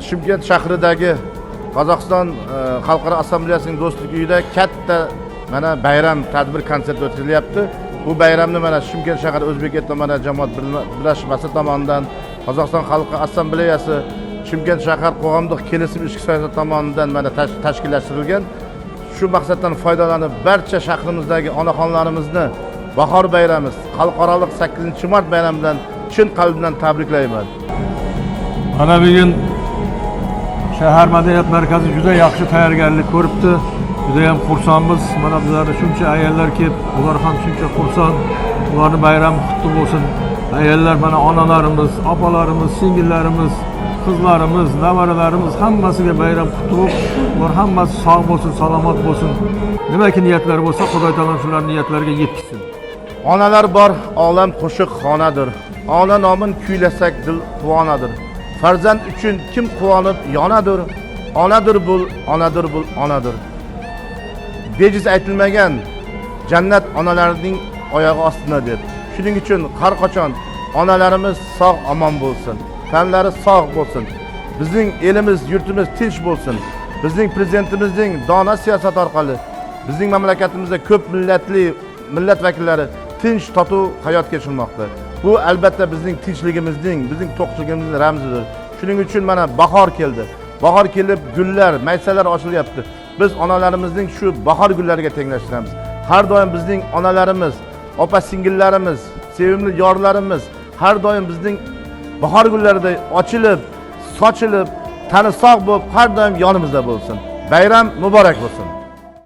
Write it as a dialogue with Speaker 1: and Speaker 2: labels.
Speaker 1: Shimkent shahridagi Qozog'iston Xalqaro Assambleyasining do'stlik uyida katta mana bayram tadbir konsert o'tkazilyapti. Bu bayramni mana Shimkent shahar O'zbek etnomani jamoat birlashmasi tomonidan Qozog'iston Xalqaro Assambleyasi Shimkent shahar qo'g'amdagi kelishim ishchi siyosati tomonidan mana tashkillashtirilgan. Shu maqsaddan foydalanib barcha shahrimizdagi onaxonlarimizni bahor bayrami, xalqaro 8-mart bayrami bilan chin qalbdan tabriklayman.
Speaker 2: Mana bugun shahar madaniyat markazi juda yaxshi tayyorgarlik ko'ribdi. Juda ham xursandmiz. Mana bizlarga shuncha ayollar kelib, ular ham shuncha xursand. Ularning bayrami qutlug' bo'lsin. Ayollar mana onalarimiz, opalarimiz, singillarimiz, qizlarimiz, nevaralarimiz hammasiga bayram qutlug'. Ular hammasi sog' bo'lsin, salomat bo'lsin. Nimaki niyatlari bo'lsa, Xudo taolo shularning niyatlariga yetkazsin.
Speaker 1: Onalar bor, olam qo'shiq xonadir. Ona nomin kuylasak dil quvonadir. Farzand uchun kim quvonib yonadir? Onadir bul, onadir bul, onadir. Bejiz aytilmagan jannat onalarning oyog'i ostida deb. Shuning uchun har qachon onalarimiz sog' omon bo'lsin, tanlari sog' bo'lsin. Bizning elimiz, yurtimiz tinch bo'lsin. Bizning prezidentimizning dono siyosat orqali bizning mamlakatimizda ko'p millat vakillari tinch, totuv hayot kechirmoqda. Bu albatta bizning tinchligimizning, bizning to'qchiligimizning ramzidir. Shuning uchun mana bahor keldi. Bahor kelib, gullar, maysalar ochilyapti. Biz onalarimizning shu bahor gullariga tenglashtiramiz. Har doim bizning onalarimiz, opa-singillarimiz, sevimli yorlarimiz har doim bizning bahor gullarida ochilib, sochilib, tani sog' bo'lib, har doim yonimizda bo'lsin. Bayram muborak bo'lsin.